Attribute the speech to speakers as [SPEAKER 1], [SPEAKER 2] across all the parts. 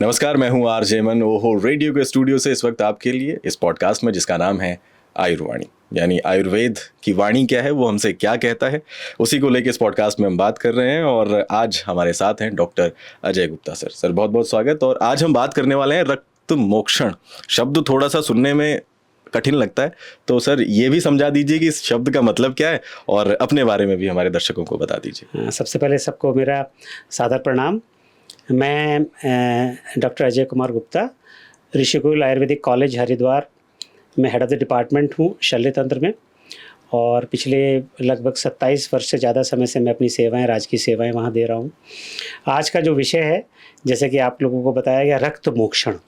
[SPEAKER 1] नमस्कार, मैं हूं आरजे मन। ओहो रेडियो के स्टूडियो से इस वक्त आपके लिए इस पॉडकास्ट में जिसका नाम है आयुर्वाणी, यानी आयुर्वेद की वाणी क्या है, वो हमसे क्या कहता है, उसी को लेकर इस पॉडकास्ट में हम बात कर रहे हैं। और आज हमारे साथ हैं doctor Ajay Gupta sir. Sir बहुत बहुत स्वागत। और आज हम बात करने वाले हैं रक्त मोक्षण। शब्द थोड़ा सा सुनने में कठिन लगता है, तो सर ये भी समझा दीजिए कि इस शब्द का मतलब क्या है और अपने बारे में भी हमारे दर्शकों को बता दीजिए।
[SPEAKER 2] सबसे पहले सबको मेरा सादर प्रणाम। मैं डॉक्टर अजय कुमार गुप्ता, ऋषिकुल आयुर्वेदिक कॉलेज हरिद्वार में हेड ऑफ़ द डिपार्टमेंट हूँ शल्य तंत्र में। और पिछले लगभग 27 वर्ष से ज़्यादा समय से मैं अपनी सेवाएं, राजकीय सेवाएं वहाँ दे रहा हूँ। आज का जो विषय है, जैसे कि आप लोगों को बताया गया, रक्त मोक्षण।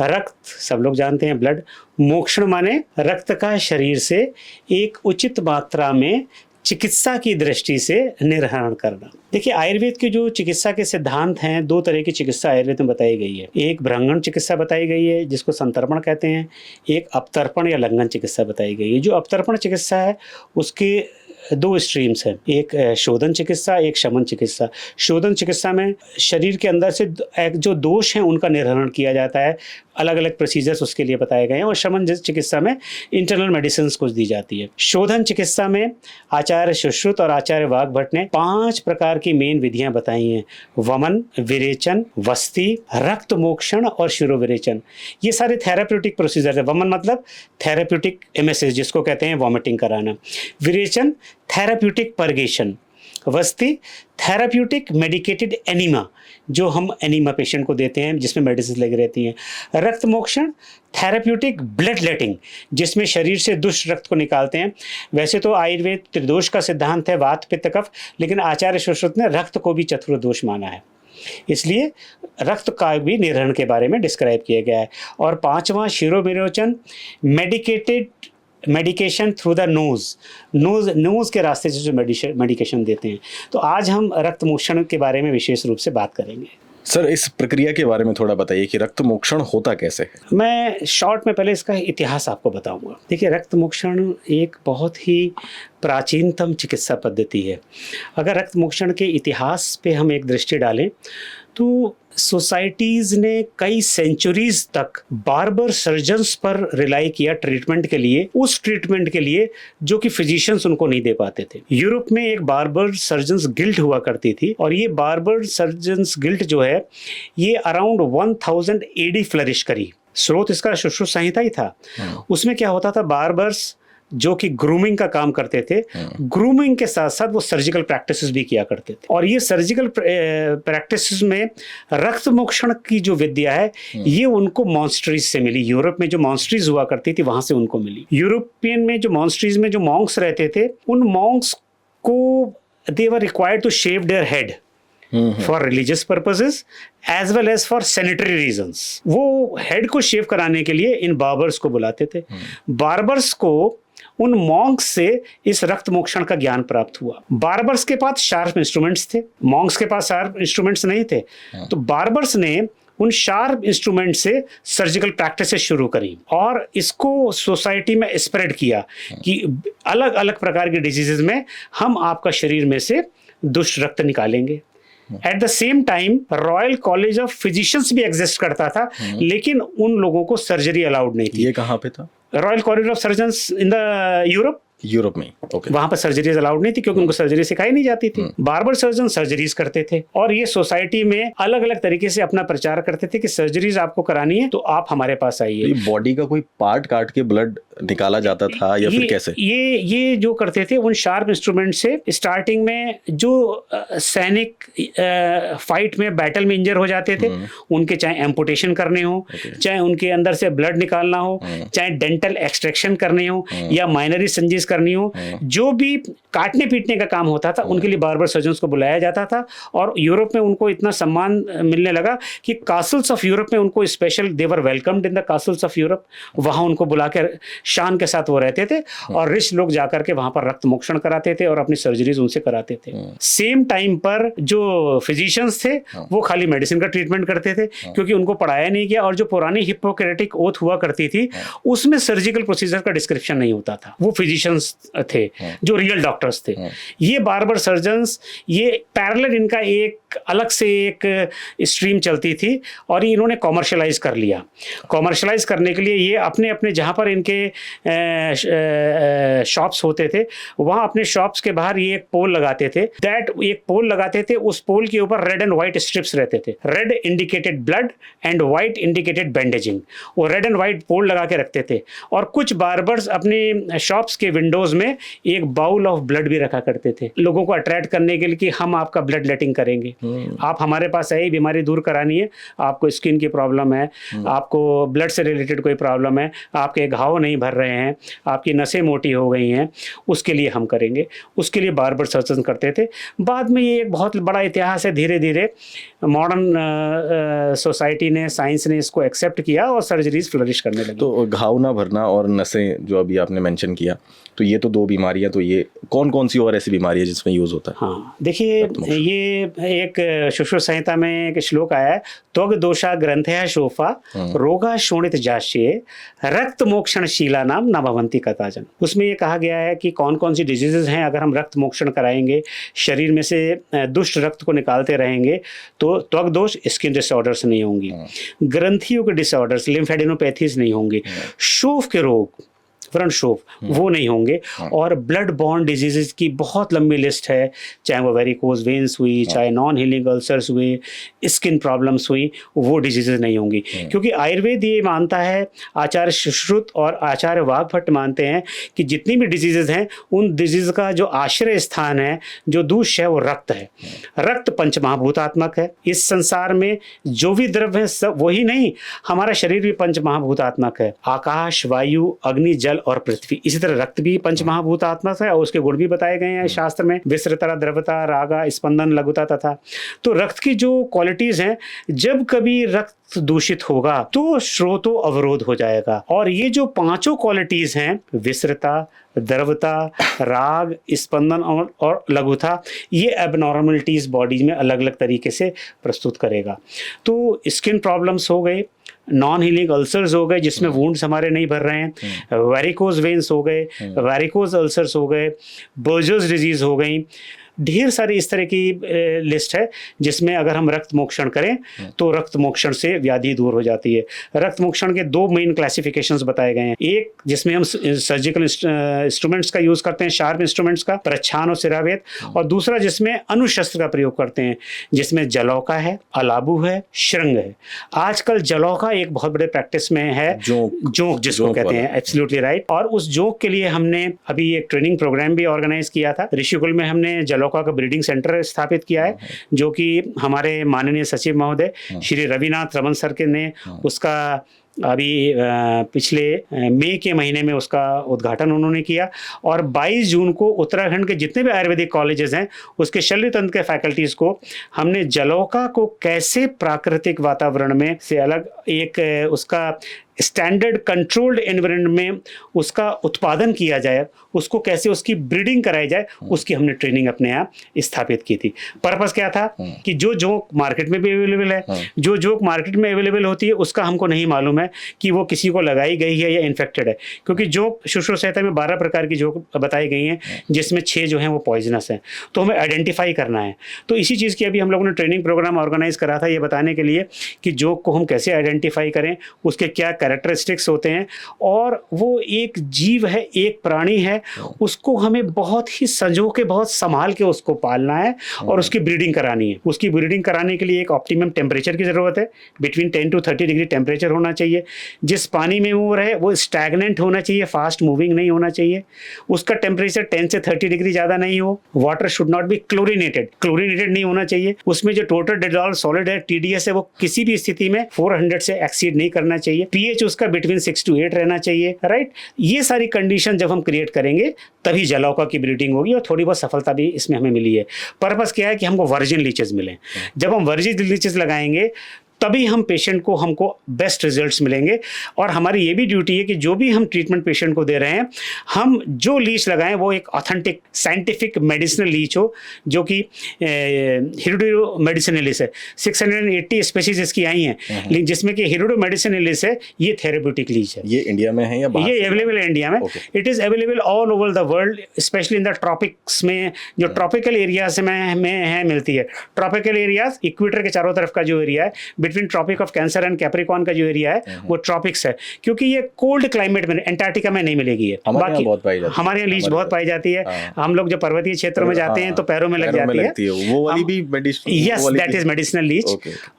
[SPEAKER 2] रक्त सब लोग जानते हैं, ब्लड। मोक्षण माने रक्त का शरीर से एक उचित मात्रा में चिकित्सा की दृष्टि से निर्हरण करना। देखिए, आयुर्वेद के जो चिकित्सा के सिद्धांत हैं, दो तरह की चिकित्सा आयुर्वेद में बताई गई है। एक भ्रंगण चिकित्सा बताई गई है, जिसको संतर्पण कहते हैं। एक अपतर्पण या लंघन चिकित्सा बताई गई है। जो अपतर्पण चिकित्सा है, उसके दो स्ट्रीम्स हैं, एक शोधन चिकित्सा, एक शमन चिकित्सा। शोधन चिकित्सा में शरीर के अंदर से जो दोष हैं उनका निर्हरण किया जाता है, अलग अलग प्रोसीजर्स उसके लिए बताए गए हैं। और शमन चिकित्सा में इंटरनल मेडिसिन कुछ दी जाती है। शोधन चिकित्सा में आचार्य सुश्रुत और आचार्य वाग्भट ने 5 प्रकार की मेन विधियां बताई हैं: वमन, विरेचन, वस्ति, रक्त मोक्षण और शिरोविरेचन। ये सारे थेराप्यूटिक प्रोसीजर है। वमन मतलब थेराप्यूटिक एमेसिस, जिसको कहते हैं वॉमिटिंग कराना। विरेचन थेराप्यूटिक परगेशन। वस्ति थेराप्यूटिक मेडिकेटेड एनीमा, जो हम एनीमा पेशेंट को देते हैं जिसमें मेडिसिन लगी रहती हैं। रक्त मोक्षण थेराप्यूटिक ब्लड लेटिंग, जिसमें शरीर से दुष्ट रक्त को निकालते हैं। वैसे तो आयुर्वेद त्रिदोष का सिद्धांत है, वात पित्त कफ, लेकिन आचार्य सुश्रुत ने रक्त को भी चतुर्दोष माना है, इसलिए रक्त का भी निर्हरण के बारे में डिस्क्राइब किया गया है। और 5वां शिरोविरोचन, मेडिकेशन थ्रू द नोज के रास्ते से जो मेडिकेशन देते हैं। तो आज हम रक्त मोक्षण के बारे में विशेष रूप से बात करेंगे।
[SPEAKER 1] सर, इस प्रक्रिया के बारे में थोड़ा बताइए कि रक्त मोक्षण होता कैसे है।
[SPEAKER 2] मैं शॉर्ट में पहले इसका इतिहास आपको बताऊंगा। देखिए, रक्त मोक्षण एक बहुत ही प्राचीनतम चिकित्सा पद्धति है। अगर रक्त मोक्षण के इतिहास पे हम एक दृष्टि डालें तो सोसाइटीज़ ने कई सेंचुरीज तक बार्बर सर्जन्स पर रिलाई किया ट्रीटमेंट के लिए, उस ट्रीटमेंट के लिए जो कि फिजिशियंस उनको नहीं दे पाते थे। यूरोप में एक बार्बर सर्जन्स गिल्ड हुआ करती थी, और ये बार्बर सर्जन्स गिल्ड जो है, ये अराउंड 1000 AD फ्लरिश करी। स्रोत इसका सुश्रुत संहिता ही था। उसमें क्या होता था, बार्बर्स जो कि ग्रूमिंग का काम करते थे, ग्रूमिंग के साथ साथ वो सर्जिकल प्रैक्टिसेस भी किया करते थे। और ये सर्जिकल प्रैक्टिसेस में रक्त मोक्षण की जो विद्या है, ये उनको मॉन्स्ट्रीज से मिली। यूरोप में जो मॉन्स्ट्रीज हुआ करती थी, वहां से उनको मिली। यूरोपियन में जो मॉन्स्ट्रीज में जो मॉन्क्स रहते थे, उन मॉन्क्स को they were required to shave their head for religious purposes as well as for sanitary reasons. वो हेड को शेव कराने के लिए इन बार्बर्स को बुलाते थे। बार्बर्स को उन मॉन्क्स से इस रक्त मोक्षण का ज्ञान प्राप्त हुआ। बार्बर्स के पास शार्प इंस्ट्रूमेंट्स थे, मॉन्क्स के पास शार्प इंस्ट्रूमेंट्स नहीं थे। तो बार्बर्स ने उन शार्प इंस्ट्रूमेंट से सर्जिकल प्रैक्टिसेस शुरू करी और इसको सोसाइटी में स्प्रेड किया कि अलग अलग प्रकार के डिजीजेज में हम आपका शरीर में से दुष्ट रक्त निकालेंगे। At the same time royal college of physicians भी एग्जिस्ट करता था, लेकिन उन लोगों को सर्जरी अलाउड नहीं थी।
[SPEAKER 1] ये कहाँ पे था?
[SPEAKER 2] Royal college of surgeons in the Europe में। वहां पर सर्जरीज अलाउड नहीं थी, क्योंकि उनको सर्जरी सिखाई नहीं जाती थी। बार्बर सर्जन सर्जरीज करते थे, और ये सोसाइटी में अलग अलग तरीके से अपना प्रचार करते थे कि सर्जरीज आपको करानी है तो आप हमारे पास आइए।
[SPEAKER 1] बॉडी का कोई पार्ट काट के ब्लड निकाला जाता था या फिर कैसे?
[SPEAKER 2] ये जो करते थे उन शार्प इंस्ट्रूमेंट से। स्टार्टिंग में जो सैनिक फाइट में, बैटल में इंजर हो जाते थे, उनके चाहे एम्पुटेशन करने हो, चाहे उनके अंदर से ब्लड निकालना हो, चाहे डेंटल एक्सट्रैक्शन करने हो, या माइनरी संजीज करनी हो, जो भी काटने पीटने का काम होता था, उनके लिए बार्बर सर्जन्स को बुलाया जाता था। और यूरोप में उनको इतना सम्मान मिलने लगा कि कासल्स ऑफ यूरोप में उनको special, they were welcomed in the castles of Europe. वहां उनको बुला कर शान के साथ वो रहते थे और रिच लोग जाकर के वहां पर रक्त मोक्षण कराते थे और अपनी सर्जरीज उनसे कराते थे। सेम टाइम पर जो फिजिशियंस थे वो खाली मेडिसिन का ट्रीटमेंट करते थे क्योंकि उनको पढ़ाया नहीं गया, और जो पुरानी हिप्पोक्रेटिक ओथ हुआ करती थी उसमें सर्जिकल प्रोसीजर का डिस्क्रिप्शन नहीं होता था। वो फिजिशियंस थे जो रियल डॉक्टर्स थे। ये बार्बर सर्जन्स, ये पैरेलल इनका एक अलग से एक स्ट्रीम चलती थी और ये इन्होंने कॉमर्शलाइज कर लिया। कॉमर्शलाइज करने के लिए ये अपने अपने जहाँ पर इनके शॉप्स होते थे वहाँ अपने शॉप्स के बाहर ये एक पोल लगाते थे। एक पोल लगाते थे, उस पोल के ऊपर रेड एंड व्हाइट स्ट्रिप्स रहते थे। Red indicated blood and white indicated bandaging. वो रेड एंड व्हाइट पोल लगा के रखते थे और कुछ बार्बर्स अपने शॉप्स के विंडोज में एक बाउल ऑफ ब्लड भी रखा करते थे लोगों को अट्रैक्ट करने के लिए कि हम आपका ब्लड लेटिंग करेंगे, आप हमारे पास आई बीमारी दूर करानी है, आपको स्किन की प्रॉब्लम है, आपको ब्लड से रिलेटेड कोई प्रॉब्लम है, आपके घाव नहीं भर रहे हैं, आपकी नसें मोटी हो गई हैं, उसके लिए हम करेंगे। उसके लिए बार्बर सर्जन करते थे। बाद में ये एक बहुत बड़ा इतिहास है, धीरे धीरे मॉडर्न सोसाइटी ने, साइंस ने इसको एक्सेप्ट किया और सर्जरीज फ्लरिश करने लगी।
[SPEAKER 1] तो घाव ना भरना और नसें जो अभी आपने मेंशन किया, तो ये तो दो बीमारियां, तो ये कौन कौन सी और ऐसी बीमारी है जिसमें यूज होता है?
[SPEAKER 2] हाँ देखिए, ये एक सुश्रुत संहिता में एक श्लोक आया है, त्वग दोषा ग्रंथया शोफा रोगा शोणित जाश्ये रक्त मोक्षण शीला नाम न भवंती कथाजन। उसमें ये कहा गया है कि कौन कौन सी डिजीजेज हैं, अगर हम रक्त मोक्षण कराएंगे, शरीर में से दुष्ट रक्त को निकालते रहेंगे तो त्वग दोष, स्किन डिसऑर्डर्स नहीं होंगी, ग्रंथियों के डिसऑर्डर्स, लिम्फेडिनोपैथीज नहीं होंगी, शोफ के रोग, फ्रंट शोफ, वो नहीं होंगे, और ब्लड बॉर्न डिजीजेस की बहुत लंबी लिस्ट है, चाहे वो वेरिकोज वेन्स हुई, चाहे नॉन हीलिंग अल्सर्स हुए, स्किन प्रॉब्लम्स हुई, वो डिजीजेस नहीं होंगी। क्योंकि आयुर्वेद ये मानता है, आचार्य सुश्रुत और आचार्य वाग्भट्ट मानते हैं कि जितनी भी डिजीजेस हैं उन डिजीज का जो आश्रय स्थान है, जो दूष है, वो रक्त है। रक्त पंचमहाभूतात्मक है। इस संसार में जो भी द्रव्य है सब वही नहीं, हमारा शरीर भी पंचमहाभूतात्मक है, आकाश, वायु, अग्नि, जल और पृथ्वी। इसी तरह रक्त भी पंचमहाभूतात्मक है और उसके गुण भी बताए गए हैं शास्त्र में, विस्तृता, द्रवता, रागा, स्पंदन, लघुता तथा। तो रक्त की जो क्वालिटीज हैं, जब कभी रक्त दूषित होगा तो स्रोतो अवरोध हो जाएगा। और ये जो पांचों क्वालिटीज हैं, विस्तृता, द्रवता, राग, स्पंदन और लघुता, ये एबनॉर्मलिटीज बॉडी में अलग अलग तरीके से प्रस्तुत करेगा। तो स्किन प्रॉब्लम्स हो गए, नॉन हीलिंग अल्सर्स हो गए जिसमें वुंड्स हमारे नहीं भर रहे हैं, वेरिकोज वेन्स हो गए, वेरिकोज अल्सर्स हो गए, बर्जर्स डिजीज हो गई, ढेर सारी इस तरह की लिस्ट है जिसमें अगर हम रक्त मोक्षण करें तो रक्त मोक्षण से व्याधि दूर हो जाती है। रक्त मोक्षण के दो मेन क्लासिफिकेशंस बताए गए हैं, एक जिसमें हम सर्जिकल इंस्ट्रूमेंट्स का यूज करते हैं, शार्प इंस्ट्रूमेंट्स का, प्रच्छान और सिरावेद, और दूसरा जिसमें अनुशस्त्र का प्रयोग करते हैं, जिसमें जलौका है, अलाबू है, श्रृंग है। आजकल जलौका एक बहुत बड़े प्रैक्टिस में है, जोंक जिसको कहते हैं, एब्सोल्युटली राइट। और उस जोंक के लिए हमने अभी एक ट्रेनिंग प्रोग्राम भी ऑर्गेनाइज किया था। ऋषिकुल में हमने जलौका का ब्रीडिंग सेंटर स्थापित किया है, जो कि हमारे माननीय सचिव महोदय श्री रविनाथ रमन सर के ने उसका अभी पिछले मई के महीने में उसका उद्घाटन उन्होंने किया। और 22 जून को उत्तराखंड के जितने भी आयुर्वेदिक कॉलेजेस हैं उसके शल्य तंत्र के फैकल्टीज को हमने जलौका को कैसे प्राकृतिक वातावरण में से अलग एक उसका स्टैंडर्ड कंट्रोल्ड एनवायरनमेंट में उसका उत्पादन किया जाए, उसको कैसे उसकी ब्रीडिंग कराई जाए, उसकी हमने ट्रेनिंग अपने यहाँ स्थापित की थी। पर्पस क्या था कि जो जोक मार्केट में भी अवेलेबल है, जो जोक मार्केट में अवेलेबल होती है उसका हमको नहीं मालूम है कि वो किसी को लगाई गई है या इन्फेक्टेड है, क्योंकि जोक सुश्रुत संहिता में 12 प्रकार की जोक बताई गई हैं जिसमें 6 जो हैं वो पॉइजनस हैं, तो हमें आइडेंटिफाई करना है। तो इसी चीज़ की अभी हम लोगों ने ट्रेनिंग प्रोग्राम ऑर्गेनाइज करा था, ये बताने के लिए कि जोक को हम कैसे आइडेंटिफाई करें, उसके क्या कैरेक्टरिस्टिक्स होते हैं, और वो एक जीव है, एक प्राणी है, उसको हमें बहुत ही संजो के, बहुत संभाल के उसको पालना है और उसकी ब्रीडिंग करानी है। उसकी ब्रीडिंग कराने के लिए एक ऑप्टिमम टेम्परेचर की ज़रूरत है, बिटवीन 10 to 30 डिग्री टेम्परेचर होना चाहिए। जिस पानी में वो रहे वो स्टैगनेंट होना चाहिए, फास्ट मूविंग नहीं होना चाहिए। उसका टेम्परेचर 10 से 30 डिग्री ज़्यादा नहीं हो। Water should not be chlorinated नहीं होना चाहिए। उसमें जो टोटल डिजॉल्व सॉलिड है, TDS है, वो किसी भी स्थिति में 400 से एक्सीड नहीं करना चाहिए। pH उसका बिटवीन 6 to 8 रहना चाहिए, राइट। ये सारी कंडीशन जब हम क्रिएट करेंगे तभी जलौका की ब्रीडिंग होगी, और थोड़ी बहुत सफलता भी इसमें हमें मिली है। पर्पस क्या है कि हमको वर्जिन लीचेस मिले। जब हम वर्जिन लीचेस लगाएंगे तभी हम पेशेंट को हमको बेस्ट रिजल्ट्स मिलेंगे। और हमारी ये भी ड्यूटी है कि जो भी हम ट्रीटमेंट पेशेंट को दे रहे हैं, हम जो लीच लगाएं वो एक ऑथेंटिक साइंटिफिक मेडिसिनल लीच हो, जो कि हिरुडो मेडिसिनलिस है। 680 स्पेसीज इसकी आई हैं, लेकिन जिसमें कि हिरुडो मेडिसिनलिस है, ये थेरेप्यूटिक लीच है।
[SPEAKER 1] ये इंडिया में है या बाहर?
[SPEAKER 2] ये अवेलेबल है इंडिया में। It is available all over the world, specially in the tropics में, जो ट्रॉपिकल एरियाज में है मिलती है। ट्रॉपिकल एरियाज इक्वेटर के चारों तरफ का जो एरिया है, between Tropic of Cancer and Capricorn का जो एरिया है वो ट्रॉपिक्स है, क्योंकि ये कोल्ड क्लाइमेट में, एंटार्क्टिका में नहीं मिलेगी है।
[SPEAKER 1] बाकी
[SPEAKER 2] हमारे यहाँ लीच बहुत पाई जाती है। हम लोग जब पर्वतीय क्षेत्र में जाते हैं तो पैरों में लग जाती है।
[SPEAKER 1] वो वाली भी
[SPEAKER 2] yes, that is medicinal leech.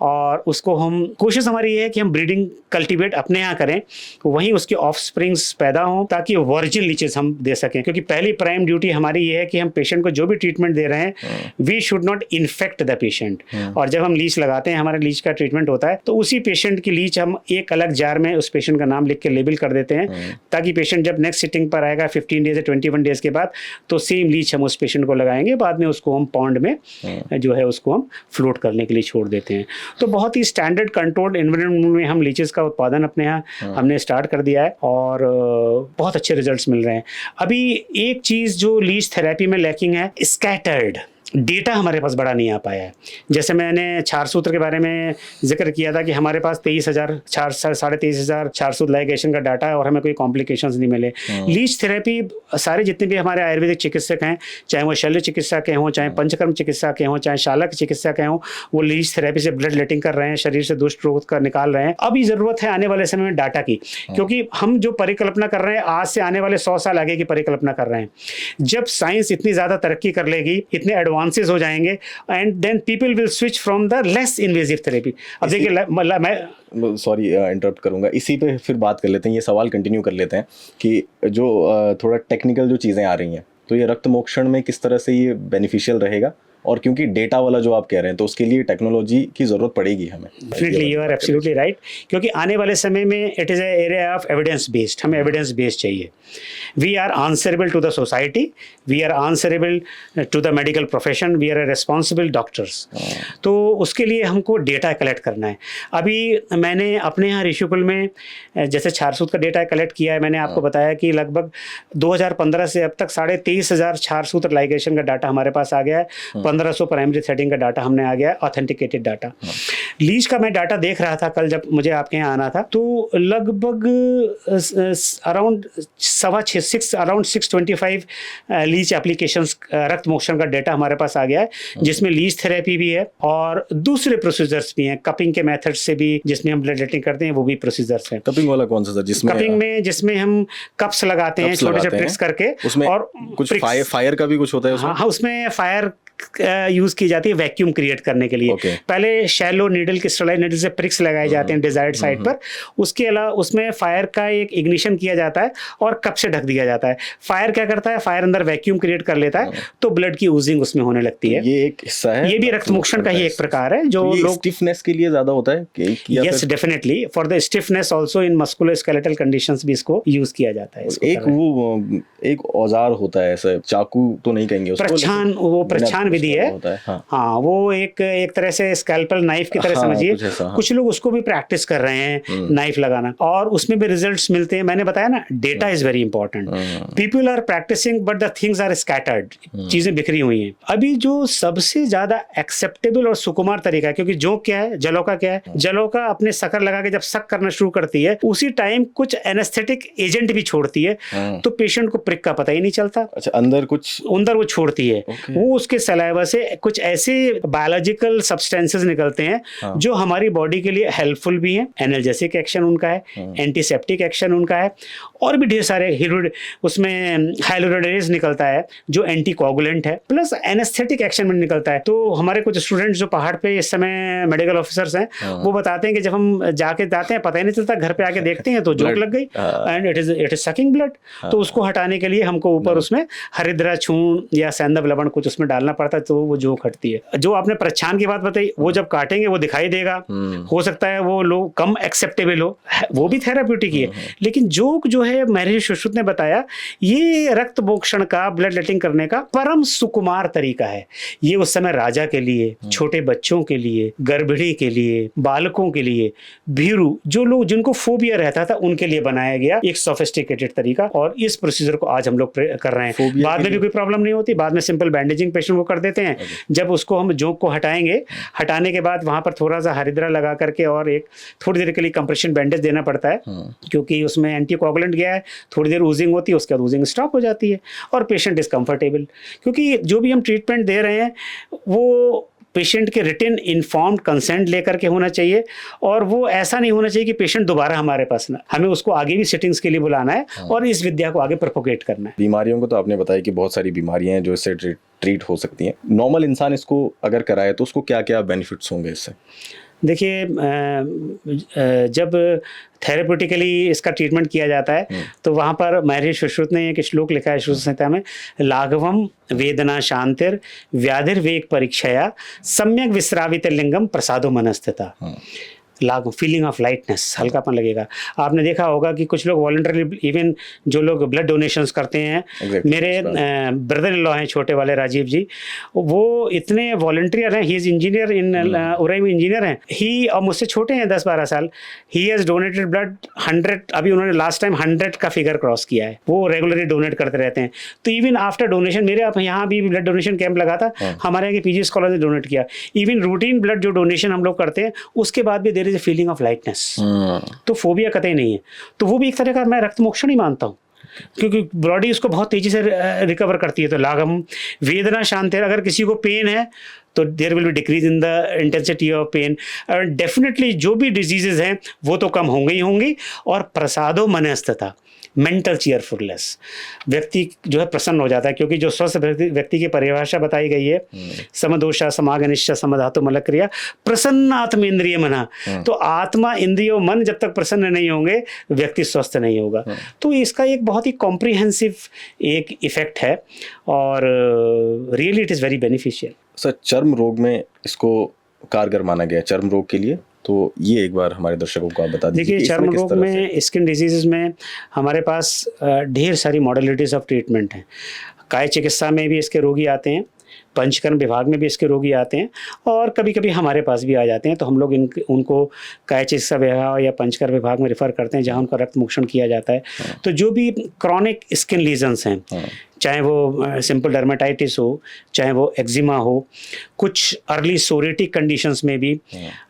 [SPEAKER 2] और उसको हम, कोशिश हमारी ये है कि हम ब्रीडिंग कल्टीवेट अपने यहाँ करें, वहीं उसके ऑफ स्प्रिंग्स पैदा हों, ताकि वर्जिन लीचेस हम दे सकें। क्योंकि पहली प्राइम ड्यूटी हमारी ये है कि हम पेशेंट को जो भी ट्रीटमेंट दे रहे हैं, we should not infect the patient. और जब हम लीच लगाते हैं, हमारे लीच का ट्रीटमेंट होता है, तो उसी पेशेंट की लीच हम एक अलग जार में उस पेशेंट का नाम लिख के लेबल कर देते हैं, ताकि पेशेंट जब नेक्स्ट सिटिंग पर आएगा 15 डेज या 21 डेज के बाद, तो सेम लीच हम उस पेशेंट को लगाएंगे। बाद में उसको हम पॉन्ड में जो है उसको हम फ्लोट करने के लिए छोड़ देते हैं। तो बहुत ही स्टैंडर्ड कंट्रोल्ड एनवायरनमेंट में हम लीचेस का उत्पादन अपने यहाँ हमने स्टार्ट कर दिया है, और बहुत अच्छे रिजल्ट्स मिल रहे हैं। अभी एक चीज़ जो लीच थेरेपी में लैकिंग है, स्कैटर्ड डेटा हमारे पास बड़ा नहीं आ पाया है। जैसे मैंने क्षार सूत्र के बारे में जिक्र किया था कि हमारे पास 23,000 क्षार सूत्र लाइगेशन का डाटा है और हमें कोई कॉम्प्लिकेशंस नहीं मिले। लीच थेरेपी, सारे जितने भी हमारे आयुर्वेदिक चिकित्सक हैं, चाहे वो शल्य चिकित्सा के हों, चाहे पंचकर्म चिकित्सा के हों, चाहे शालक चिकित्सा के हों, वो लीच थेरेपी से ब्लड लेटिंग कर रहे हैं, शरीर से दुष्ट रोग कर निकाल रहे हैं। अभी ज़रूरत है आने वाले समय में डाटा की, क्योंकि हम जो परिकल्पना कर रहे हैं, आज से आने वाले 100 साल आगे की परिकल्पना कर रहे हैं। जब साइंस इतनी ज़्यादा तरक्की कर लेगी, इतने एडवांसेस हो जाएंगे, and then people will switch from the less invasive therapy. अब देखिए, मैं
[SPEAKER 1] सॉरी इंटरप्ट करूंगा, इसी पे फिर बात कर लेते हैं, ये सवाल कंटिन्यू कर लेते हैं कि जो थोड़ा टेक्निकल जो चीज़ें आ रही हैं, तो ये रक्त मोक्षण में किस तरह से ये बेनिफिशियल रहेगा, और क्योंकि डेटा वाला जो आप कह रहे हैं, तो उसके लिए टेक्नोलॉजी की ज़रूरत पड़ेगी हमें।
[SPEAKER 2] Definitely, you are absolutely right, क्योंकि आने वाले समय में it is a area of evidence based. हमें एविडेंस बेस्ड चाहिए। We are answerable to the society, we are answerable to the medical profession, we are a responsible doctors. तो उसके लिए हमको डेटा कलेक्ट करना है। अभी मैंने अपने यहाँ ऋषिकुल में जैसे क्षारसूत्र का डेटा कलेक्ट किया है, मैंने आपको बताया कि लगभग 2015 से अब तक 23,500 क्षारसूत्र लाइगेशन का डाटा हमारे पास आ गया है। 1500 प्राइमरी थ्रेडिंग का डाटा हमने आ गया है, ऑथेंटिकेटेड डाटा। लीच का मैं डाटा देख रहा था कल जब मुझे आपके यहाँ आना था, तो लगभग अराउंड 625 लीच एप्लीकेशंस, रक्त मोक्षण का डेटा हमारे पास आ गया है, जिसमें लीच थेरेपी भी है और दूसरे प्रोसीजर्स भी हैं, कपिंग के मेथड से भी, जिसमें हम ब्लड लेटिंग करते हैं, वो भी प्रोसीजर्स हैं।
[SPEAKER 1] कपिंग वाला कौन सा सर?
[SPEAKER 2] जिसमें हम कप्स लगाते हैं, छोटे छोटे प्रिक्स करके,
[SPEAKER 1] उसमें और कुछ फायर का भी कुछ होता है उसमें?
[SPEAKER 2] हाँ, उसमें फायर यूज की जाती है वैक्यूम क्रिएट करने के लिए। पहले शैलो नीडल की स्टेरलाइट नीडल से प्रिक्स लगाए जाते हैं डिजायर्ड साइड पर। उसके अलावा उसमें फायर का एक इग्निशन किया जाता है और कप से ढक दिया जाता है। फायर क्या करता है? फायर अंदर वैक्यूम क्रिएट कर लेता है, तो ब्लड की ऊजिंग उसमें होने लगती है।
[SPEAKER 1] ये एक हिस्सा है,
[SPEAKER 2] ये भी रक्त मोक्षण का ही एक प्रकार है, जो लोग
[SPEAKER 1] स्टिफनेस के लिए ज्यादा होता है।
[SPEAKER 2] Yes, definitely for the stiffness also in musculoskeletal conditions भी इसको यूज किया जाता है।
[SPEAKER 1] एक औजार होता है ऐसा, चाकू तो नहीं कहेंगे उसको,
[SPEAKER 2] प्रच्छान विधि है। हाँ, वो एक तरह से स्कैल्पल नाइफ की तरह समझिए। कुछ लोग उसको भी प्रैक्टिस कर रहे हैं, नाइफ लगाना, और उसमें भी रिजल्ट्स मिलते हैं। मैंने बताया ना, data is very important. People are practising but the things are scattered, चीजें बिखरी हुई हैं। अभी जो सबसे ज्यादा एक्सेप्टेबल और सुकुमार तरीका है, क्योंकि जो क्या है, जलोका क्या है, जलोका अपने शक्कर लगा के जब शक करना शुरू करती है, उसी टाइम कुछ एनेस्थेटिक एजेंट भी छोड़ती है, तो पेशेंट को प्रिक का पता ही नहीं चलता।
[SPEAKER 1] अच्छा, अंदर
[SPEAKER 2] वो छोड़ती है, वो उसके सलाइवा से कुछ ऐसे बायोलॉजिकल सब्सटेंसेस निकलते हैं जो हमारी बॉडी के लिए हेल्पफुल भी हैं। एनाल्जेसिक एक्शन उनका है, एंटीसेप्टिक एक्शन उनका है, और भी ढेर सारे उसमें हाइलोरोडेज निकलता है जो एंटीकोगुलेंट है, प्लस एनेस्थेटिक एक्शन में निकलता है। तो हमारे कुछ स्टूडेंट्स जो पहाड़ पे इस समय मेडिकल ऑफिसर्स हैं, वो बताते हैं कि जब हम जाके जाते हैं पता ही नहीं चलता, घर पे आके देखते हैं तो जोक लग गई, and it is sucking blood. तो उसको हटाने के लिए हमको ऊपर उसमें हरिद्रा, चूर्ण या सैंधव लवण कुछ उसमें डालना पड़ता है तो वो जोक हटती है। जो आपने प्रच्छान की बात बताई, वो जब काटेंगे वो दिखाई देगा, हो सकता है वो लोग कम एक्सेप्टेबल हो, वो भी थेराप्यूटिक ही है। लेकिन जोक जो है महर्षि सुश्रुत ने बताया, ये रक्त मोक्षण का, ब्लड लेटिंग करने का परम सुकुमार तरीका है। ये उस समय राजा के लिए, छोटे बच्चों के लिए, गर्भिणी के लिए, बालकों के लिए, भीरू, जो लोग जिनको फोबिया रहता था उनके लिए बनाया गया एक सोफिस्टिकेटेड तरीका। और इस प्रोसीजर को आज हम लोग कर रहे हैं। बाद में भी कोई प्रॉब्लम नहीं होती, बाद में सिंपल बैंडेजिंग पेशेंट को कर देते हैं। जब उसको हम जोक को हटाएंगे, हटाने के बाद वहां पर थोड़ा सा हरिद्रा लगा करके और एक थोड़ी देर के लिए कंप्रेशन बैंडेज देना पड़ता है, क्योंकि उसमें एंटीकोगुलेंट गया है, थोड़ी देर ऊजिंग होती है, उसके बाद ऊजिंग स्टॉप हो जाती है और पेशेंट इज कंफर्टेबल। क्योंकि जो भी हम ट्रीटमेंट दे रहे हैं वो पेशेंट के रिटन इन्फॉर्म्ड कंसेंट लेकर के होना चाहिए, और वो ऐसा नहीं होना चाहिए कि पेशेंट दोबारा हमारे पास ना, हमें उसको आगे भी सिटिंग्स के लिए बुलाना है और इस विद्या को आगे प्रोपोगेट करना है।
[SPEAKER 1] बीमारियों को तो आपने बताया कि बहुत सारी बीमारियां हैं जो इससे ट्रीट हो सकती हैं। नॉर्मल इंसान इसको अगर कराए तो उसको क्या क्या बेनिफिट्स होंगे इससे?
[SPEAKER 2] देखिए, जब थेरेप्यूटिकली इसका ट्रीटमेंट किया जाता है तो वहाँ पर महर्षि सुश्रुत ने एक श्लोक लिखा है श्रुत संहिता में, लाघवम वेदना शांतिर व्याधिर्वेग परीक्षया सम्यक विश्रावित लिंगम प्रसादो मनस्थिता। लाग फीलिंग ऑफ लाइटनेस, हल्कापन लगेगा। आपने देखा होगा कि कुछ लोग वॉलंटरी, इवन जो लोग ब्लड डोनेशंस करते हैं, मेरे ब्रदर इन लॉ हैं छोटे वाले राजीव जी, वो इतने वॉलंटियर हैं, ही इज इंजीनियर इन उरई में इंजीनियर हैं ही, और मुझसे छोटे हैं 10-12 साल। ही हैज डोनेटेड ब्लड 100, अभी उन्होंने लास्ट टाइम 100 का फिगर क्रॉस किया है। वो रेगुलरली डोनेट करते रहते हैं। तो इवन आफ्टर डोनेशन, मेरे यहाँ भी ब्लड डोनेशन कैंप लगा था, हमारे यहाँ के पीजीएस कॉलेज ने डोनेट किया। इवन रूटीन ब्लड जो डोनेशन हम लोग करते हैं उसके बाद भी there is a feeling of lightness. तो फोबिया कतई नहीं है। तो वो भी एक तरह का मैं रक्त मोक्षण ही मानता हूँ, क्योंकि बॉडी उसको बहुत तेजी से रिकवर करती है। तो लाघम वेदना शांति, अगर किसी को पेन है तो there will be decrease in the intensity of pain. Definitely जो भी डिजीजेज हैं वो तो कम होंगे ही होंगी। और प्रसादो मनस्तता, मेंटल चीयरफुलनेस, व्यक्ति जो है प्रसन्न हो जाता है, क्योंकि जो स्वस्थ व्यक्ति की परिभाषा बताई गई है, समदोषा समागनिष्ठ समधातु मलक्रिया प्रसन्न आत्मेंद्रिय मना। तो आत्मा, इंद्रियों, मन जब तक प्रसन्न नहीं होंगे व्यक्ति स्वस्थ नहीं होगा। तो इसका एक बहुत ही कॉम्प्रिहेंसिव एक इफेक्ट है और really it is very beneficial.
[SPEAKER 1] Sir, चर्म रोग में इसको कारगर माना गया है, चर्म रोग के लिए, तो ये एक बार हमारे दर्शकों को आप बता दीजिए।
[SPEAKER 2] देखिए, चर्म रोग में, स्किन डिजीज़ में हमारे पास ढेर सारी मॉडलिटीज़ ऑफ ट्रीटमेंट हैं। काय चिकित्सा में भी इसके रोगी आते हैं, पंचकर्म विभाग में भी इसके रोगी आते हैं, और कभी कभी हमारे पास भी आ जाते हैं। तो हम लोग उनको काय चिकित्सा विभाग या पंचकर्म विभाग में रेफर करते हैं, जहाँ उनका रक्त मोक्षण किया जाता है। तो जो भी क्रॉनिक स्किन लीजन्स हैं, चाहे वो सिंपल डर्मेटाइटिस हो, चाहे वो एक्जिमा हो, कुछ अर्ली सोरेटिक कंडीशंस में भी,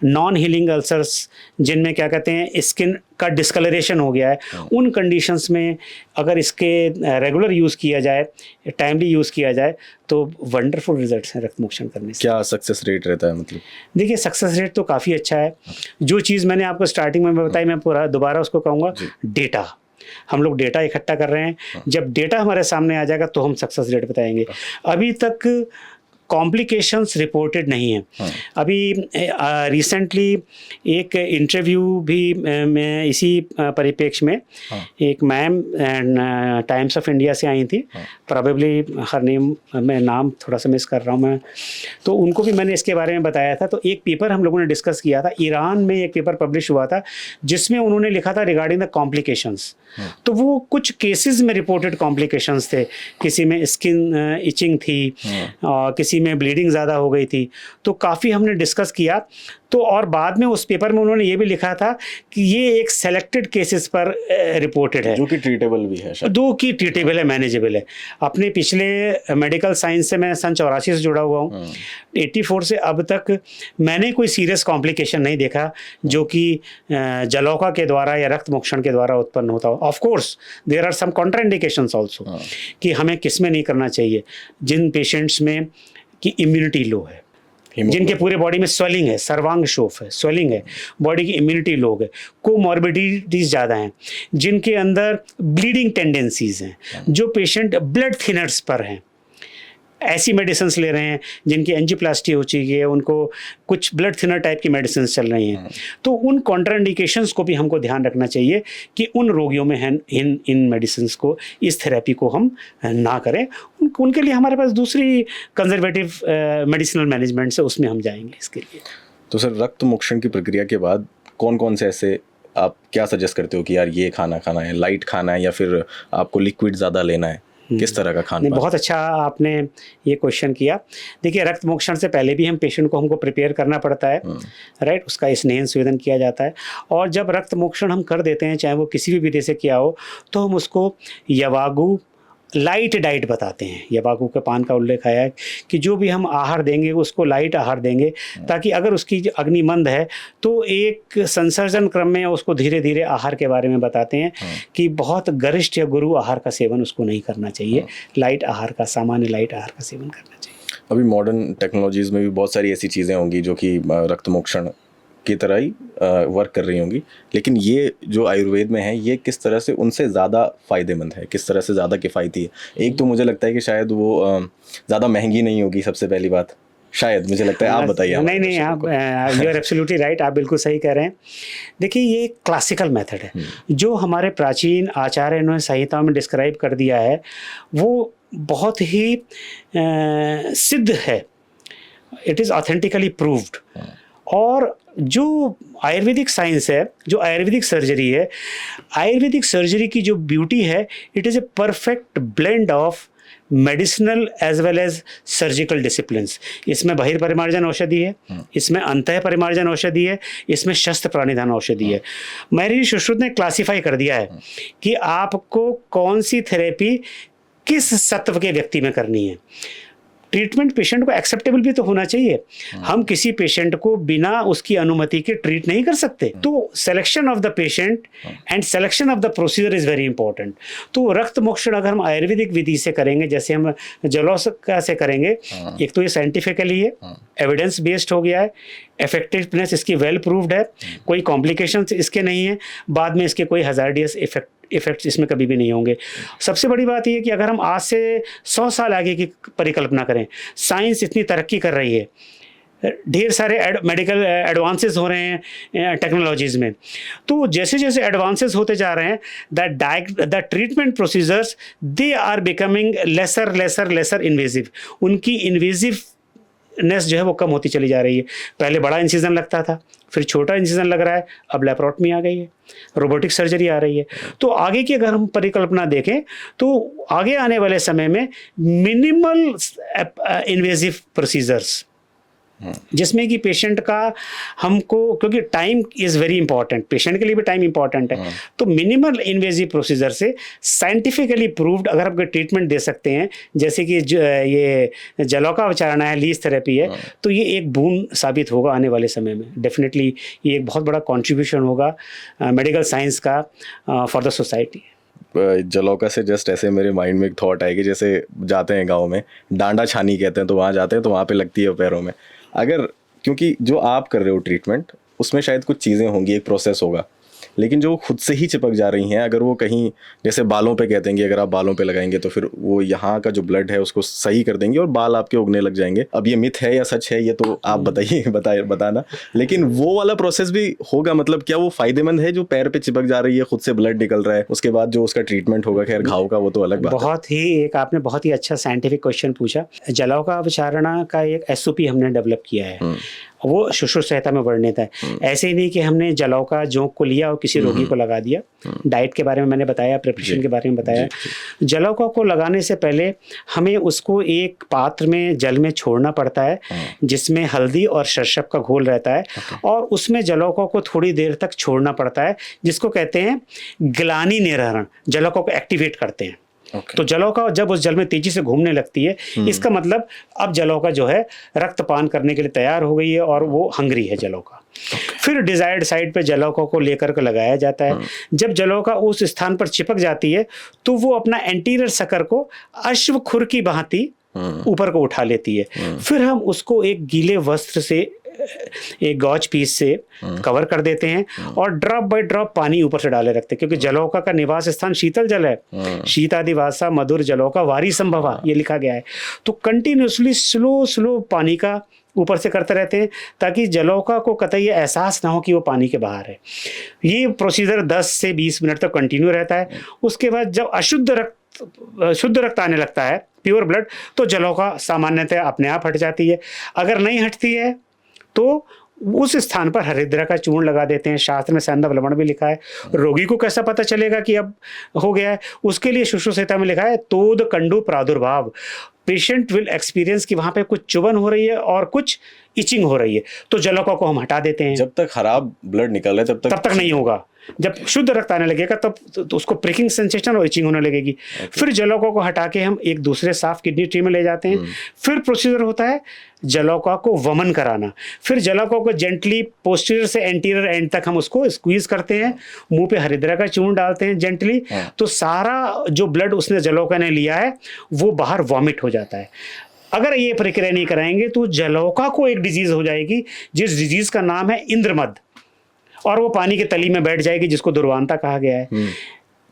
[SPEAKER 2] नॉन हीलिंग अल्सर्स जिनमें क्या कहते हैं स्किन का डिस्कलरेशन हो गया है, उन कंडीशंस में अगर इसके रेगुलर यूज़ किया जाए, टाइमली यूज़ किया जाए, तो वंडरफुल रिजल्ट्स हैं रक्त मोक्षण करने से।
[SPEAKER 1] क्या सक्सेस रेट रहता है? मतलब
[SPEAKER 2] देखिए, सक्सेस रेट तो काफ़ी अच्छा है। जो चीज़ मैंने आपको स्टार्टिंग में बताई, मैं पूरा दोबारा उसको कहूँगा, डेटा। हम लोग डेटा इकट्ठा कर रहे हैं। जब डेटा हमारे सामने आ जाएगा तो हम सक्सेस रेट बताएंगे। अभी तक कॉम्प्लिकेशंस रिपोर्टेड नहीं है। अभी रिसेंटली एक इंटरव्यू भी मैं इसी परिप्रेक्ष्य में, एक मैम टाइम्स ऑफ इंडिया से आई थी, प्रॉबेबली हर नेम, मैं नाम थोड़ा सा मिस कर रहा हूँ मैं, तो उनको भी मैंने इसके बारे में बताया था। तो एक पेपर हम लोगों ने डिस्कस किया था, ईरान में एक पेपर पब्लिश हुआ था जिसमें उन्होंने लिखा था रिगार्डिंग द कॉम्प्लिकेशंस। तो वो कुछ केसेस में रिपोर्टेड कॉम्प्लिकेशंस थे, किसी में स्किन इचिंग थी, किसी में ब्लीडिंग ज़्यादा हो गई थी। तो काफ़ी हमने डिस्कस किया। तो और बाद में उस पेपर में उन्होंने ये भी लिखा था कि ये एक सेलेक्टेड केसेस पर रिपोर्टेड है,
[SPEAKER 1] जो कि ट्रीटेबल भी है,
[SPEAKER 2] दो की ट्रीटेबल है, मैनेजेबल है। अपने पिछले मेडिकल साइंस से मैं सन 84 से जुड़ा हुआ हूँ, 84 से अब तक मैंने कोई सीरियस कॉम्प्लिकेशन नहीं देखा जो कि जलौका के द्वारा या रक्त मोक्षण के द्वारा उत्पन्न होता हो। Of course there are some contraindications also कि हमें किस में नहीं करना चाहिए। जिन पेशेंट्स में की इम्यूनिटी लो है, जिनके पूरे बॉडी में स्वेलिंग है, सर्वांग शोफ है, स्वेलिंग है, बॉडी की इम्यूनिटी लो है, कोमॉर्बिडिटीज ज़्यादा हैं, जिनके अंदर ब्लीडिंग टेंडेंसीज हैं, जो पेशेंट ब्लड थिनर्स पर हैं, ऐसी मेडिसिन ले रहे हैं जिनकी एंजियोप्लास्टी हो चुकी है, उनको कुछ ब्लड थिनर टाइप की मेडिसिन चल रही हैं, तो उन कॉन्ट्राइंडिकेशंस को भी हमको ध्यान रखना चाहिए कि उन रोगियों में इन मेडिसिन को, इस थेरेपी को हम ना करें। उनके लिए हमारे पास दूसरी कंजर्वेटिव मेडिसिनल मैनेजमेंट है, उसमें हम जाएंगे इसके लिए।
[SPEAKER 1] तो सर, रक्त मोक्षण की प्रक्रिया के बाद कौन कौन से ऐसे आप क्या सजेस्ट करते हो कि यार ये खाना खाना है, लाइट खाना है, या फिर आपको लिक्विड ज़्यादा लेना है, किस तरह का खाना?
[SPEAKER 2] बहुत अच्छा आपने ये क्वेश्चन किया। देखिए, रक्त मोक्षण से पहले भी हमको प्रिपेयर करना पड़ता है, राइट। उसका स्नेहन स्वेदन किया जाता है, और जब रक्त मोक्षण हम कर देते हैं, चाहे वो किसी भी विधि से किया हो, तो हम उसको यवागु लाइट डाइट बताते हैं। यवागु के पान का उल्लेख आया है कि जो भी हम आहार देंगे उसको लाइट आहार देंगे, ताकि अगर उसकी अग्नि मंद है तो एक संसर्जन क्रम में उसको धीरे धीरे आहार के बारे में बताते हैं कि बहुत गरिष्ठ या गुरु आहार का सेवन उसको नहीं करना चाहिए, लाइट आहार का, सामान्य लाइट आहार का सेवन करना चाहिए।
[SPEAKER 1] अभी मॉडर्न टेक्नोलॉजीज़ में भी बहुत सारी ऐसी चीज़ें होंगी जो कि रक्त मोक्षण की तरह ही वर्क कर रही होंगी, लेकिन ये जो आयुर्वेद में है ये किस तरह से उनसे ज़्यादा फ़ायदेमंद है, किस तरह से ज़्यादा किफ़ायती है? एक तो मुझे लगता है कि शायद वो ज़्यादा महंगी नहीं होगी, सबसे पहली बात, शायद, मुझे लगता है। आप बताइए।
[SPEAKER 2] नहीं, आप यू आर एब्सोल्युटली राइट, आप बिल्कुल सही कह रहे हैं। देखिए, ये क्लासिकल मेथड है जो हमारे प्राचीन आचार्यों ने संहिता में डिस्क्राइब कर दिया है, वो बहुत ही सिद्ध है, इट इज़ ऑथेंटिकली प्रूव्ड। और जो आयुर्वेदिक साइंस है, जो आयुर्वेदिक सर्जरी है, आयुर्वेदिक सर्जरी की जो ब्यूटी है, it is a perfect blend of medicinal as well as surgical disciplines. इसमें बहिर्परिमार्जन औषधि है, इसमें अंतः परिमार्जन औषधि है, इसमें शस्त्र प्राणिधान औषधि है। महर्षि सुश्रुत ने क्लासिफाई कर दिया है कि आपको कौन सी थेरेपी किस सत्व के व्यक्ति में करनी है। ट्रीटमेंट पेशेंट को एक्सेप्टेबल भी तो होना चाहिए। हम किसी पेशेंट को बिना उसकी अनुमति के ट्रीट नहीं कर सकते। तो selection of the patient and selection of the procedure is very important. तो रक्त मोक्षण अगर हम आयुर्वेदिक विधि से करेंगे, जैसे हम जलौका से करेंगे, एक तो ये साइंटिफिकली है, एविडेंस बेस्ड हो गया है, इफेक्टिवनेस इसकी वेल प्रूव्ड है, कोई कॉम्प्लिकेशंस इसके नहीं है, बाद में इसके कोई हजार्डियस इफेक्ट्स इसमें कभी भी नहीं होंगे। सबसे बड़ी बात यह है कि अगर हम आज से 100 साल आगे की परिकल्पना करें, साइंस इतनी तरक्की कर रही है, ढेर सारे मेडिकल एडवांसेस हो रहे हैं टेक्नोलॉजीज़ में, तो जैसे जैसे एडवांसेस होते जा रहे हैं, the treatment procedures they are becoming lesser invasive. उनकी इन्वेजिवनेस जो है वो कम होती चली जा रही है। पहले बड़ा इंसिजन लगता था, फिर छोटा इंसिजन लग रहा है, अब लैप्रोटमी आ गई है, रोबोटिक सर्जरी आ रही है। तो आगे की अगर हम परिकल्पना देखें तो आगे आने वाले समय में मिनिमल इन्वेजिव प्रोसीजर्स, जिसमें कि पेशेंट का हमको, क्योंकि time is very important, patient के लिए भी टाइम इंपॉर्टेंट है, तो मिनिमल इन्वेजिव प्रोसीजर से साइंटिफिकली प्रूव्ड अगर आप ट्रीटमेंट दे सकते हैं, जैसे कि ये जलौका विचारणा है, लीज थेरेपी है, तो ये एक बून साबित होगा आने वाले समय में। डेफिनेटली ये एक बहुत बड़ा कॉन्ट्रीब्यूशन होगा मेडिकल साइंस का फॉर द सोसाइटी।
[SPEAKER 1] जलौका से जस्ट ऐसे मेरे माइंड में एक थॉट आएगी, जैसे जाते हैं गांव में, डांडा छानी कहते हैं, तो वहाँ जाते हैं तो वहाँ पे लगती है पैरों में। अगर, क्योंकि जो आप कर रहे हो ट्रीटमेंट, उसमें शायद कुछ चीज़ें होंगी, एक प्रोसेस होगा, लेकिन जो खुद से ही चिपक जा रही हैं, अगर वो कहीं, जैसे बालों पे कहते हैं कि अगर आप बालों पे लगाएंगे तो फिर वो यहाँ का जो ब्लड है उसको सही कर देंगे और बाल आपके उगने लग जाएंगे। अब ये मिथ है या सच है, ये तो आप बताइए, बताना। लेकिन वो वाला प्रोसेस भी होगा, मतलब क्या वो फायदेमंद है? जो पैर पे चिपक जा रही है, खुद से ब्लड निकल रहा है, उसके बाद जो उसका ट्रीटमेंट होगा, खैर घाव का वो तो अलग बात है।
[SPEAKER 2] आपने बहुत ही अच्छा साइंटिफिक क्वेश्चन पूछा। जलौका विचारणा का एक SOP हमने डेवलप किया है, वो सुश्रुत संहिता में वर्णित है। ऐसे ही नहीं कि हमने जलौका जोंक को लिया और किसी रोगी को लगा दिया। डाइट के बारे में मैंने बताया, प्रिपरेशन के बारे में बताया। जलौका को लगाने से पहले हमें उसको एक पात्र में जल में छोड़ना पड़ता है, जिसमें हल्दी और सरसप का घोल रहता है, और उसमें जलौका को थोड़ी देर तक छोड़ना पड़ता है, जिसको कहते हैं ग्लानि निर्हरण। जलौका को एक्टिवेट करते हैं। तो जलौका जब उस जल में तेजी से घूमने लगती है, इसका मतलब अब जलौका जो है रक्तपान करने के लिए तैयार हो गई है और वो हंग्री है जलौका। फिर डिजायर्ड साइड पे जलौका को लेकर के लगाया जाता है। जब जलौका उस स्थान पर चिपक जाती है तो वो अपना एंटीरियर सकर को अश्व खुर की भांति ऊपर को उठा लेती है। फिर हम उसको एक गीले वस्त्र से एक गॉज पीस से कवर कर देते हैं और ड्रॉप बाय ड्रॉप पानी ऊपर से डाले रखते हैं, क्योंकि जलौका का निवास स्थान शीतल जल है। शीतादिवासा मधुर जलौका वारी संभवा, ये लिखा गया है। तो कंटिन्यूसली स्लो स्लो पानी का ऊपर से करते रहते हैं ताकि जलौका को कतई एहसास ना हो कि वो पानी के बाहर है। ये प्रोसीजर 10 से 20 मिनट तक कंटिन्यू रहता है। उसके बाद जब शुद्ध रक्त आने लगता है, प्योर ब्लड, तो जलौका सामान्यतः अपने आप हट जाती है। अगर नहीं हटती है तो उस स्थान पर हरिद्रा का चूर्ण लगा देते हैं। शास्त्र में सैंधव लवण भी लिखा है। रोगी को कैसा पता चलेगा कि अब हो गया है, उसके लिए शुश्रूषिता में लिखा है तोद कंडु प्रादुर्भाव। पेशेंट विल एक्सपीरियंस कि वहां पे कुछ चुभन हो रही है और कुछ इचिंग हो रही है, तो जलौका को हम हटा देते हैं।
[SPEAKER 1] जब तक खराब ब्लड निकल रहा है तब तक
[SPEAKER 2] नहीं होगा। जब शुद्ध रक्त आने लगेगा तब तो उसको प्रिकिंग सेंसेशन और इचिंग होने लगेगी। फिर जलौका को हटा के हम एक दूसरे साफ किडनी ट्री में ले जाते हैं। फिर प्रोसीजर होता है जलौका को वमन कराना। फिर जलौका को जेंटली पोस्टीरियर से एंटीरियर एंड तक हम उसको स्क्वीज करते हैं, मुंह पे हरिद्रा का चूर्ण डालते हैं जेंटली, तो सारा जो ब्लड उसने जलौका ने लिया है वो बाहर वॉमिट हो जाता है। अगर ये प्रक्रिया नहीं कराएंगे तो जलौका को एक डिजीज हो जाएगी, जिस डिजीज का नाम है इंद्रमद, और वो पानी के तली में बैठ जाएगी, जिसको दुर्वांता कहा गया है।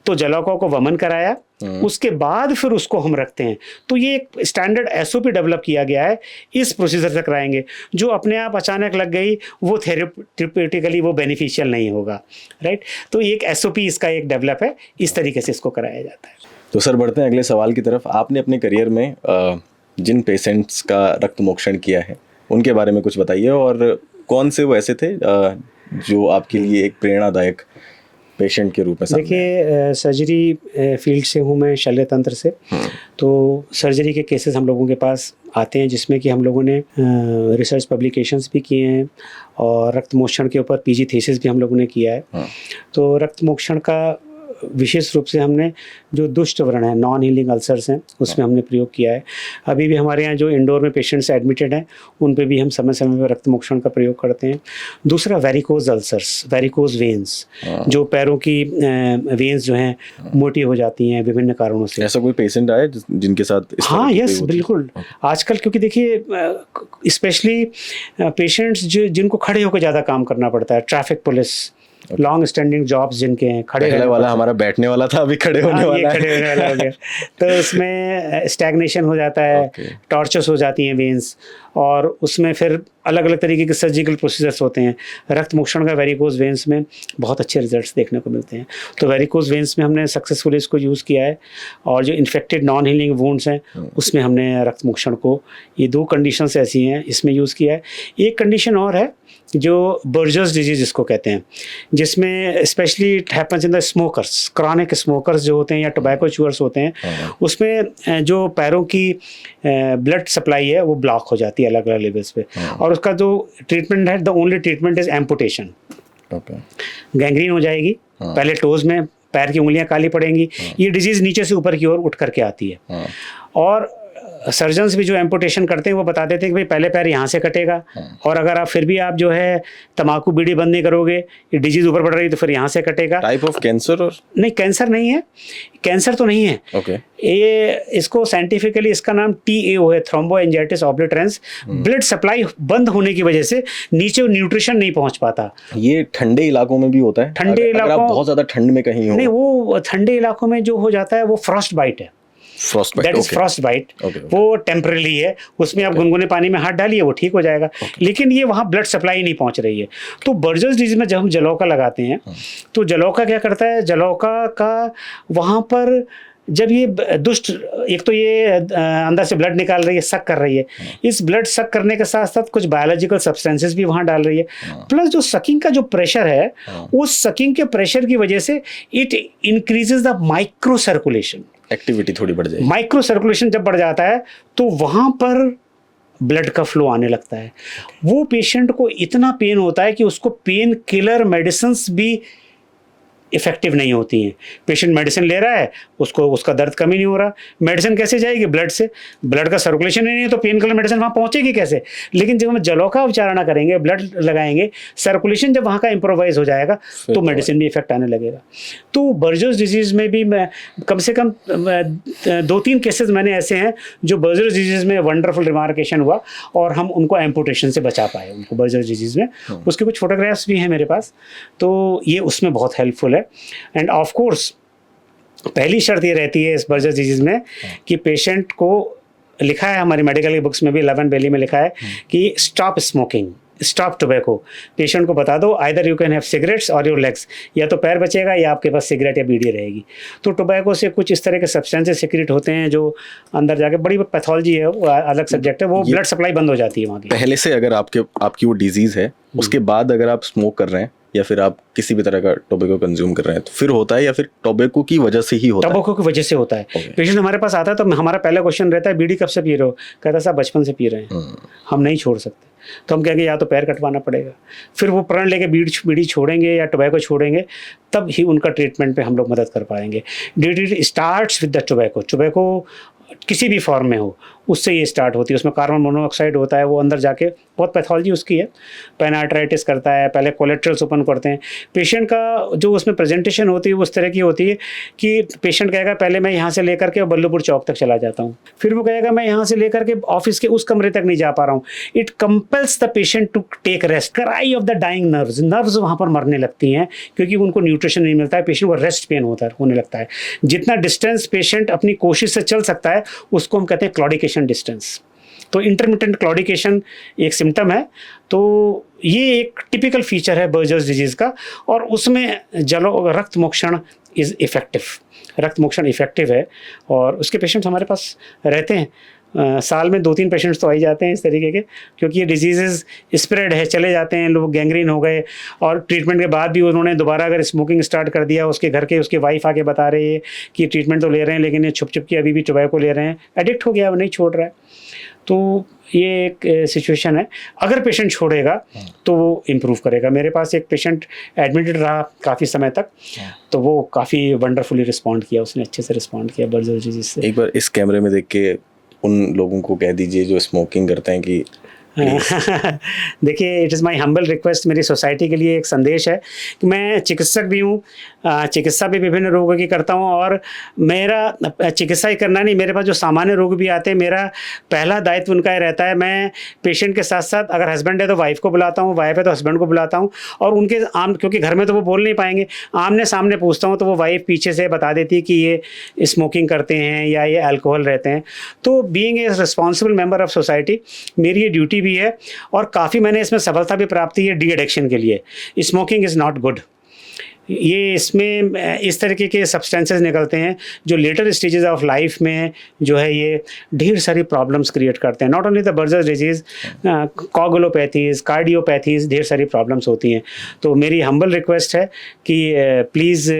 [SPEAKER 2] तो जलौका को वमन कराया, उसके बाद फिर उसको हम रखते हैं। तो ये एक स्टैंडर्ड एसओपी डेवलप किया गया है, इस प्रोसीजर से कराएंगे। जो अपने आप अचानक लग गई वो थेरेप्यूटिकली वो बेनिफिशियल नहीं होगा, राइट। तो एक एसओपी इसका एक डेवलप है, इस तरीके से इसको कराया जाता है।
[SPEAKER 1] तो सर बढ़ते हैं अगले सवाल की तरफ। आपने अपने करियर में जिन पेशेंट्स का रक्त मोक्षण किया है उनके बारे में कुछ बताइए, और कौन से वो ऐसे थे जो आपके लिए एक प्रेरणादायक पेशेंट के रूप में सामने?
[SPEAKER 2] देखिए, सर्जरी फील्ड से हूँ मैं, शल्य तंत्र से। तो सर्जरी के केसेस हम लोगों के पास आते हैं जिसमें कि हम लोगों ने रिसर्च पब्लिकेशंस भी किए हैं और रक्त मोक्षण के ऊपर पीजी थीसिस भी हम लोगों ने किया है। तो रक्त मोक्षण का विशेष रूप से हमने जो दुष्ट व्रण है, नॉन हीलिंग अल्सर्स हैं, उसमें हमने प्रयोग किया है। अभी भी हमारे यहाँ जो इंडोर में पेशेंट्स एडमिटेड हैं उन पे भी हम समय समय पर रक्त मोक्षण का प्रयोग करते हैं। दूसरा वेरिकोज अल्सर्स, वेरिकोज वेन्स, जो पैरों की वेन्स जो हैं मोटी हो जाती हैं विभिन्न कारणों से।
[SPEAKER 1] ऐसा कोई पेशेंट आया जिनके साथ?
[SPEAKER 2] हाँ, यस, बिल्कुल। आजकल क्योंकि देखिए स्पेशली पेशेंट्स जिनको खड़े होकर ज़्यादा काम करना पड़ता है, traffic police, long standing jobs जिनके हैं, खड़े रहने
[SPEAKER 1] वाला हमारा बैठने वाला था, अभी खड़े होने वाला है।
[SPEAKER 2] खड़े होने वाला हो गया। तो उसमें स्टैग्नेशन हो जाता है, टॉर्चर्स हो जाती हैं वेन्स, और उसमें फिर अलग अलग तरीके के सर्जिकल प्रोसीजर्स होते हैं। रक्त मोक्षण का वेरिकोज वेन्स में बहुत अच्छे रिजल्ट्स देखने को मिलते हैं। तो वेरिकोज वेन्स में हमने सक्सेसफुली इसको यूज़ किया है, और जो इन्फेक्टेड नॉन हीलिंग वुंड्स हैं उसमें हमने रक्त मोक्षण को, ये 2 कंडीशंस ऐसी हैं इसमें यूज़ किया है। एक कंडीशन और है जो बर्जर्स डिजीज जिसको कहते हैं, जिसमें specially it happens in the smokers, chronic smokers जो होते हैं या टोबैको च्यूअर्स होते हैं, उसमें जो पैरों की ब्लड सप्लाई है वो ब्लॉक हो जाती है अलग अलग लेवल्स पे, और उसका जो ट्रीटमेंट है, the only treatment is amputation. Gangrene हो जाएगी, पहले टोज में पैर की उंगलियां काली पड़ेंगी। ये डिजीज नीचे से ऊपर की ओर उठ करके आती है, और सर्जन्स भी जो एम्पुटेशन करते हैं वो बता देते हैं कि भाई पहले पैर यहाँ से कटेगा, और अगर आप फिर भी आप जो है तम्बाकू बीड़ी बंद नहीं करोगे, ये डिजीज ऊपर बढ़ रही है तो फिर यहाँ से कटेगा।
[SPEAKER 1] Type of cancer? और नहीं,
[SPEAKER 2] कैंसर नहीं है, कैंसर तो नहीं है।
[SPEAKER 1] ओके।
[SPEAKER 2] ये इसको साइंटिफिकली इसका नाम TAO है, थ्रोम्बोएंजाइटिस ऑब्लिटरेंस। ब्लड सप्लाई बंद होने की वजह से नीचे न्यूट्रिशन नहीं पहुंच पाता।
[SPEAKER 1] ये ठंडे इलाकों में भी होता है?
[SPEAKER 2] ठंडे इलाकों,
[SPEAKER 1] आप बहुत ज्यादा ठंड में कहीं हो?
[SPEAKER 2] नहीं, वो ठंडे इलाकों में जो हो जाता है वो फ्रॉस्ट बाइट है। That is frostbite. वो टेम्पररी है, उसमें आप गुनगुने पानी में हाथ डालिए वो ठीक हो जाएगा, लेकिन ये वहाँ ब्लड सप्लाई नहीं पहुँच रही है। तो बर्जर्स डिजीज में जब हम जलौका लगाते हैं तो जलौका क्या करता है, जलौका का वहाँ पर जब ये दुष्ट, एक तो ये अंदर से ब्लड निकाल रही है, सक कर रही है, इस ब्लड सक करने के साथ साथ कुछ बायोलॉजिकल सब्सटेंसेस भी वहाँ डाल रही है, प्लस जो सकिंग का जो प्रेशर है, उस सकिंग के प्रेशर की वजह से it increases the micro circulation,
[SPEAKER 1] activity थोड़ी बढ़ जाएगी।
[SPEAKER 2] माइक्रो सर्कुलेशन जब बढ़ जाता है तो वहाँ पर ब्लड का फ्लो आने लगता है। वो पेशेंट को इतना पेन होता है कि उसको पेन किलर मेडिसिन्स भी इफेक्टिव नहीं होती हैं। पेशेंट मेडिसिन ले रहा है, उसको उसका दर्द कम ही नहीं हो रहा, मेडिसिन कैसे जाएगी? ब्लड से। ब्लड का सर्कुलेशन ही नहीं है तो पेन किलर मेडिसिन वहाँ पहुँचेगी कैसे? लेकिन जब हम जलों का उपचारणा करेंगे, ब्लड लगाएंगे, सर्कुलेशन जब वहाँ का इम्प्रोवाइज हो जाएगा तो मेडिसिन भी इफेक्ट आने लगेगा। तो बर्जर्स डिजीज़ में भी मैं कम से कम 2-3 केसेस मैंने ऐसे हैं जो बर्जर्स डिजीज़ में वंडरफुल रिमार्केशन हुआ और हम उनको एम्पुटेशन से बचा पाए, उनको बर्जर्स डिजीज़ में। उसके कुछ फोटोग्राफ्स भी हैं मेरे पास, तो ये उसमें बहुत हेल्पफुल है। एंड ऑफ कोर्स पहली शर्त ये रहती है इस बर्जर्स डिजीज़ में कि पेशेंट को, लिखा है हमारी मेडिकल की बुक्स में भी, 11 बेली में लिखा है कि stop smoking, stop tobacco. Patient को बता दो either you can have cigarettes और योर लेग्स, या तो पैर बचेगा या आपके पास सिगरेट या बीड़ी रहेगी। तो टोबैको से कुछ इस तरह के सब्सटेंसेस सीक्रेट होते हैं जो अंदर जाके, बड़ी पैथोलॉजी है, वो अलग सब्जेक्ट है, वो ब्लड सप्लाई बंद हो जाती है वहाँ की।
[SPEAKER 1] पहले से अगर आपकी वो डिजीज़ है, उसके बाद अगर आप स्मोक कर रहे हैं या फिर आप किसी भी तरह का टोबैको कंज्यूम कर रहे हैं तो फिर होता है, या फिर टोबैको की वजह से ही होता है?
[SPEAKER 2] टोबैको की वजह से होता है। पेशेंट हमारे पास आता है तो हमारा पहला क्वेश्चन रहता है बीड़ी कब से पी रहे हो? कहता है साहब बचपन से पी रहे हैं, हम नहीं छोड़ सकते। तो हम कहेंगे या तो पैर कटवाना पड़ेगा, फिर वो प्रण लेके बीड़ी छोड़ेंगे या टोबैको छोड़ेंगे, तब ही उनका ट्रीटमेंट पे हम लोग मदद कर पाएंगे। DDT starts with the tobacco. Tobacco किसी भी फॉर्म में हो, उससे ये स्टार्ट होती है। उसमें कार्बन मोनोऑक्साइड होता है, वो अंदर जाके बहुत पैथोलॉजी उसकी है, पेनार्ट्राइटिस करता है, पहले कोलेट्रल्स ओपन करते हैं। पेशेंट का जो उसमें प्रेजेंटेशन होती है वो उस तरह की होती है कि पेशेंट कहेगा पहले मैं यहाँ से लेकर के बल्लभपुर चौक तक चला जाता हूँ, फिर वो कहेगा मैं यहाँ से लेकर के ऑफिस के उस कमरे तक नहीं जा पा रहा हूँ। It compels the patient to take rest. Cry of the dying nerves वहाँ पर मरने लगती हैं क्योंकि उनको न्यूट्रिशन नहीं मिलता है, पेशेंट को रेस्ट पेन होने लगता है। जितना डिस्टेंस पेशेंट अपनी कोशिश से चल सकता है उसको हम कहते हैं क्लॉडिकेशन डिस्टेंस। तो इंटरमिटेंट क्लॉडिकेशन एक सिम्टम है। तो ये एक टिपिकल फीचर है बर्जर्स डिजीज़ का, और उसमें रक्त मोक्षण इज़ इफ़ेक्टिव, रक्त मोक्षण इफ़ेक्टिव है और उसके पेशेंट्स हमारे पास रहते हैं। साल में 2-3 पेशेंट्स तो आ ही जाते हैं इस तरीके के, क्योंकि ये डिजीज़ स्प्रेड है, चले जाते हैं लोग, गैंग्रीन हो गए और ट्रीटमेंट के बाद भी उन्होंने दोबारा अगर स्मोकिंग स्टार्ट कर दिया, उसके घर के उसकी वाइफ आके बता रही है कि ट्रीटमेंट तो ले रहे हैं लेकिन ये छुप के अभी भी टोबैको ले रहे हैं, एडिक्ट हो गया, वो नहीं छोड़ रहा है। तो ये एक सिचुएशन है। अगर पेशेंट छोड़ेगा तो वो इम्प्रूव करेगा। मेरे पास एक पेशेंट एडमिटेड रहा काफ़ी समय तक, तो वो काफ़ी वंडरफुली रिस्पॉन्ड किया, उसने अच्छे से रिस्पॉन्ड किया बर्जर्स डिजीज़ से।
[SPEAKER 1] एक बार इस कैमरे में देख के उन लोगों को कह दीजिए जो स्मोकिंग करते हैं कि
[SPEAKER 2] देखिए, it is my humble request, मेरी सोसाइटी के लिए एक संदेश है कि मैं चिकित्सक भी हूँ, चिकित्सा भी विभिन्न रोगों की करता हूँ, और मेरा चिकित्सा ही करना नहीं, मेरे पास जो सामान्य रोग भी आते हैं, मेरा पहला दायित्व उनका रहता है, मैं पेशेंट के साथ साथ अगर हस्बैंड है तो वाइफ को बुलाता हूँ, वाइफ है तो हस्बैंड को बुलाता हूँ, और उनके क्योंकि घर में तो वो बोल नहीं पाएंगे, आमने सामने पूछता हूँ तो वो वाइफ पीछे से बता देती है कि ये स्मोकिंग करते हैं या ये अल्कोहल रहते हैं। तो being a responsible member of society मेरी ये ड्यूटी भी है, और काफ़ी मैंने इसमें सफलता भी प्राप्त की है डी एडिक्शन के लिए। Smoking is not good. ये इसमें इस तरीके के सब्सटेंसेस निकलते हैं जो लेटर स्टेजेस ऑफ लाइफ में जो है ये ढेर सारी प्रॉब्लम्स क्रिएट करते हैं। Not only the Buerger's disease, coagulopathies, cardiopathies, ढेर सारी प्रॉब्लम्स होती हैं। तो मेरी हम्बल रिक्वेस्ट है कि please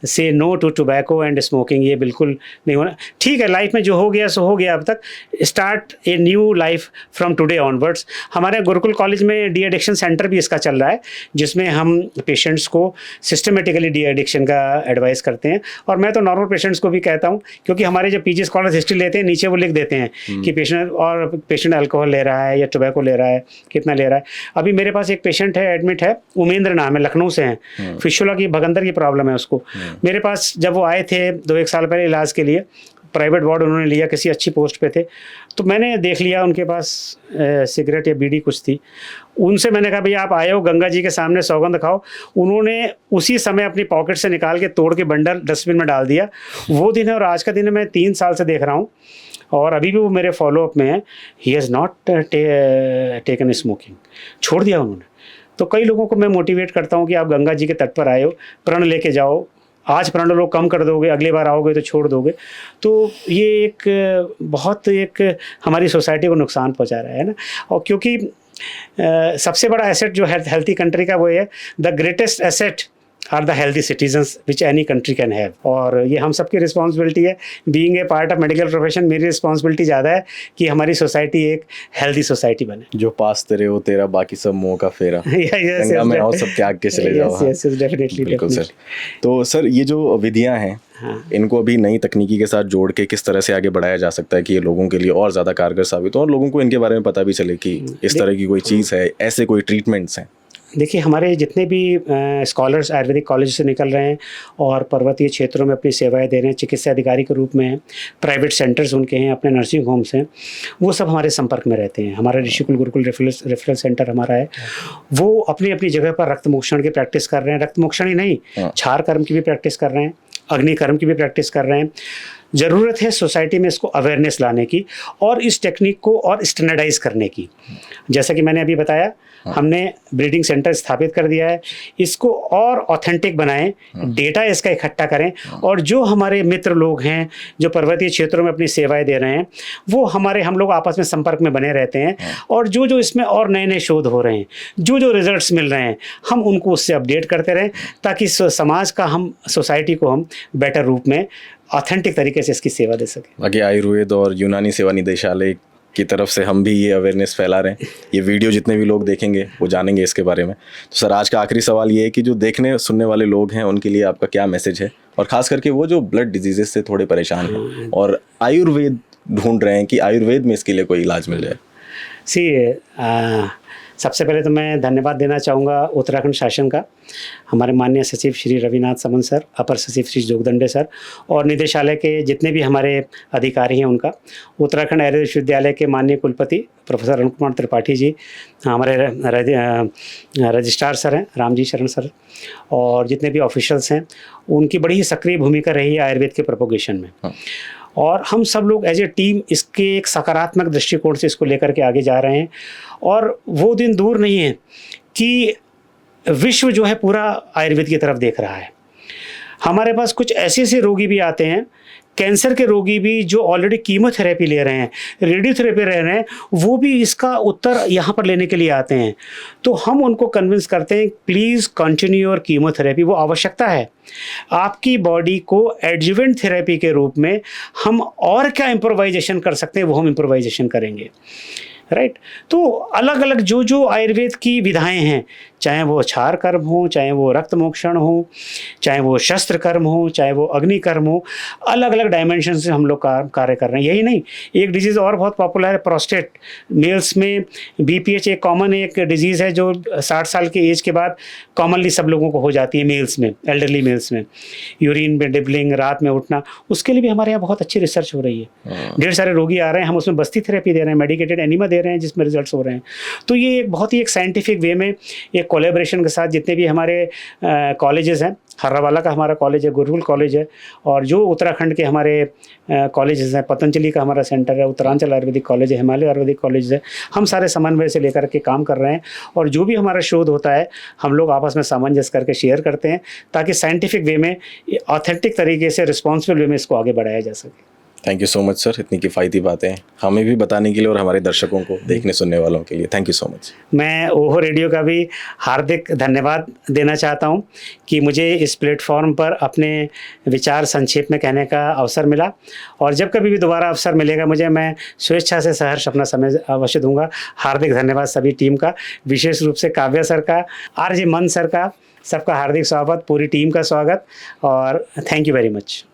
[SPEAKER 2] say no to tobacco and smoking. ये बिल्कुल नहीं होना। ठीक है, लाइफ में जो हो गया सो हो गया, अब तक start a new life from today onwards. हमारे गुरुकुल कॉलेज में डी एडिक्शन सेंटर भी इसका चल रहा है, जिसमें हम पेशेंट्स को सिस्टमेटिकली डी एडिक्शन का एडवाइस करते हैं। और मैं तो नॉर्मल पेशेंट्स को भी कहता हूँ, क्योंकि हमारे जब पीजी स्कॉलर्स हिस्ट्री लेते हैं नीचे वो लिख देते हैं कि पेशेंट अल्कोहल ले रहा है या टोबैको ले रहा है, कितना ले रहा है। अभी मेरे पास एक पेशेंट है, एडमिट है, उमेंद्र नाम है, लखनऊ से हैं, फिशुला की भगंदर की प्रॉब्लम है उसको। मेरे पास जब वो आए थे 2-1 साल पहले इलाज के लिए, प्राइवेट वार्ड उन्होंने लिया, किसी अच्छी पोस्ट पे थे, तो मैंने देख लिया उनके पास सिगरेट या बीड़ी कुछ थी। उनसे मैंने कहा भैया आप आए हो, गंगा जी के सामने सौगंध खाओ। उन्होंने उसी समय अपनी पॉकेट से निकाल के तोड़ के बंडल डस्टबिन में डाल दिया। वो दिन है और आज का दिन है, मैं 3 साल से देख रहा हूँ और अभी भी वो मेरे फॉलोअप में है। He has not taken smoking, छोड़ दिया उन्होंने। तो कई लोगों को मैं मोटिवेट करता हूँ कि आप गंगा जी के तट पर आए हो, प्रण लेके जाओ, आज प्रण लो, कम कर दोगे, अगली बार आओगे तो छोड़ दोगे। तो ये एक बहुत एक हमारी सोसाइटी को नुकसान पहुंचा रहा है ना। और क्योंकि सबसे बड़ा एसेट जो है हेल्थी कंट्री का वो है, the greatest asset are the healthy citizens which any country can have. और ये हम सबकी रिस्पॉन्सिबिलिटी है। Being a part of medical profession, मेरी रिस्पॉन्सिबिलिटी ज़्यादा है कि हमारी सोसाइटी एक हेल्दी सोसाइटी बने।
[SPEAKER 1] जो पास तेरे हो तेरा, बाकी सब मुंह का फेरा, गंगा में आओ सब त्याग के चले जाओ।
[SPEAKER 2] यस यस डेफिनेटली
[SPEAKER 1] बिल्कुल सर। तो सर ये जो विधियां हैं, इनको अभी नई तकनीकी के साथ जोड़ के किस तरह से आगे बढ़ाया जा सकता है कि ये लोगों के लिए और ज़्यादा कारगर साबित हो और लोगों को इनके बारे में पता भी चले कि इस तरह की कोई चीज़ है, ऐसे कोई ट्रीटमेंट्स हैं?
[SPEAKER 2] देखिए, हमारे जितने भी स्कॉलर्स आयुर्वेदिक कॉलेज से निकल रहे हैं और पर्वतीय क्षेत्रों में अपनी सेवाएं दे रहे हैं, चिकित्सा अधिकारी के रूप में हैं, प्राइवेट सेंटर्स उनके हैं, अपने नर्सिंग होम्स हैं, वो सब हमारे संपर्क में रहते हैं। हमारा ऋषिकुल गुरुकुल रेफरल सेंटर हमारा है, वो अपनी अपनी जगह पर रक्त मोक्षण की प्रैक्टिस कर रहे हैं। रक्त मोक्षण ही नहीं, क्षार कर्म की भी प्रैक्टिस कर रहे हैं, अग्नि कर्म की भी प्रैक्टिस कर रहे हैं। ज़रूरत है सोसाइटी में इसको अवेयरनेस लाने की और इस टेक्निक को और स्टैंडर्डाइज करने की। जैसा कि मैंने अभी बताया, हमने ब्रीडिंग सेंटर स्थापित कर दिया है, इसको और ऑथेंटिक बनाएं, डेटा इसका इकट्ठा करें और जो हमारे मित्र लोग हैं जो पर्वतीय क्षेत्रों में अपनी सेवाएं दे रहे हैं, वो हम लोग आपस में संपर्क में बने रहते हैं और जो इसमें और नए नए शोध हो रहे हैं, जो रिजल्ट्स मिल रहे हैं, हम उनको उससे अपडेट करते रहें ताकि समाज का सोसाइटी को हम बेटर रूप में ऑथेंटिक तरीके से इसकी सेवा दे सकें।
[SPEAKER 1] बाकी आयुर्वेद और यूनानी सेवा निदेशालय की तरफ से हम भी ये अवेयरनेस फैला रहे हैं। ये वीडियो जितने भी लोग देखेंगे वो जानेंगे इसके बारे में। तो सर, आज का आखिरी सवाल ये है कि जो देखने सुनने वाले लोग हैं उनके लिए आपका क्या मैसेज है, और ख़ास करके वो जो ब्लड डिजीजेस से थोड़े परेशान हैं और आयुर्वेद ढूंढ रहे हैं कि आयुर्वेद में इसके लिए कोई इलाज मिल जाए?
[SPEAKER 2] सबसे पहले तो मैं धन्यवाद देना चाहूँगा उत्तराखंड शासन का, हमारे माननीय सचिव श्री रविनाथ समन सर, अपर सचिव श्री जोगदंडे सर और निदेशालय के जितने भी हमारे अधिकारी हैं उनका, उत्तराखंड आयुर्वेद विश्वविद्यालय के माननीय कुलपति प्रोफेसर अरुण कुमार त्रिपाठी जी, हमारे रजिस्ट्रार सर हैं रामजी शरण सर, और जितने भी ऑफिशियल्स हैं, उनकी बड़ी ही सक्रिय भूमिका रही है आयुर्वेद के प्रोपोगेशन में। और हम सब लोग एज ए टीम इसके एक सकारात्मक दृष्टिकोण से इसको लेकर के आगे जा रहे हैं और वो दिन दूर नहीं है कि विश्व जो है पूरा आयुर्वेद की तरफ देख रहा है। हमारे पास कुछ ऐसे रोगी भी आते हैं, कैंसर के रोगी भी, जो ऑलरेडी कीमोथेरेपी ले रहे हैं, रेडियोथेरेपी ले रहे हैं, वो भी इसका उत्तर यहाँ पर लेने के लिए आते हैं। तो हम उनको कन्विंस करते हैं, प्लीज़ कंटिन्यू योर कीमोथेरेपी, वो आवश्यकता है। आपकी बॉडी को एडजुवेंट थेरेपी के रूप में हम और क्या इम्प्रोवाइजेशन कर सकते हैं, वो हम इम्प्रोवाइजेशन करेंगे। राइट। तो अलग अलग जो आयुर्वेद की विधाएं हैं, चाहे वो क्षार कर्म हो, चाहे वो रक्त मोक्षण हो, चाहे वो शस्त्र कर्म हो, चाहे वो अग्नि कर्म हो, अलग अलग डायमेंशन से हम लोग कार्य कर रहे हैं। यही नहीं, एक डिजीज़ और बहुत पॉपुलर है, प्रोस्टेट। मेल्स में BPH एक कॉमन एक डिजीज़ है जो 60 साल के एज के बाद कॉमनली सब लोगों को हो जाती है, मेल्स में, एल्डरली मेल्स में, यूरिन में डिबलिंग, रात में उठना। उसके लिए भी हमारे यहाँ बहुत अच्छी रिसर्च हो रही है। ढेर सारे रोगी आ रहे हैं, हम उसमें बस्ती थेरेपी दे रहे हैं, मेडिकेटेड एनिमा दे रहे हैं, जिसमें रिजल्ट्स हो रहे हैं। तो ये एक बहुत ही एक साइंटिफिक वे में एक कोलैबोरेशन के साथ जितने भी हमारे कॉलेजेस हैं, हर्रावाला का हमारा कॉलेज है, गुरुकुल कॉलेज है, और जो उत्तराखंड के हमारे कॉलेजेस हैं, पतंजलि का हमारा सेंटर है, उत्तरांचल आयुर्वेदिक कॉलेज है, हिमालय आयुर्वेदिक कॉलेज है, हम सारे समन्वय से लेकर के काम कर रहे हैं। और जो भी हमारा शोध होता है, हम लोग आपस में सामंजस्य करके शेयर करते हैं ताकि साइंटिफिक वे में, ऑथेंटिक तरीके से, रिस्पॉन्सिबल वे में इसको आगे बढ़ाया जा सके।
[SPEAKER 1] Thank you so much sir, इतनी किफ़ायती बातें हमें भी बताने के लिए और हमारे दर्शकों को, देखने सुनने वालों के लिए। Thank you so much.
[SPEAKER 2] मैं ओहो रेडियो का भी हार्दिक धन्यवाद देना चाहता हूं कि मुझे इस प्लेटफॉर्म पर अपने विचार संक्षेप में कहने का अवसर मिला, और जब कभी भी दोबारा अवसर मिलेगा मुझे, मैं स्वेच्छा से सहर्ष अपना समय अवश्य दूंगा। हार्दिक धन्यवाद सभी टीम का, विशेष रूप से काव्या सर का, RJ मन सर का, सबका हार्दिक स्वागत, पूरी टीम का स्वागत, और थैंक यू वेरी मच।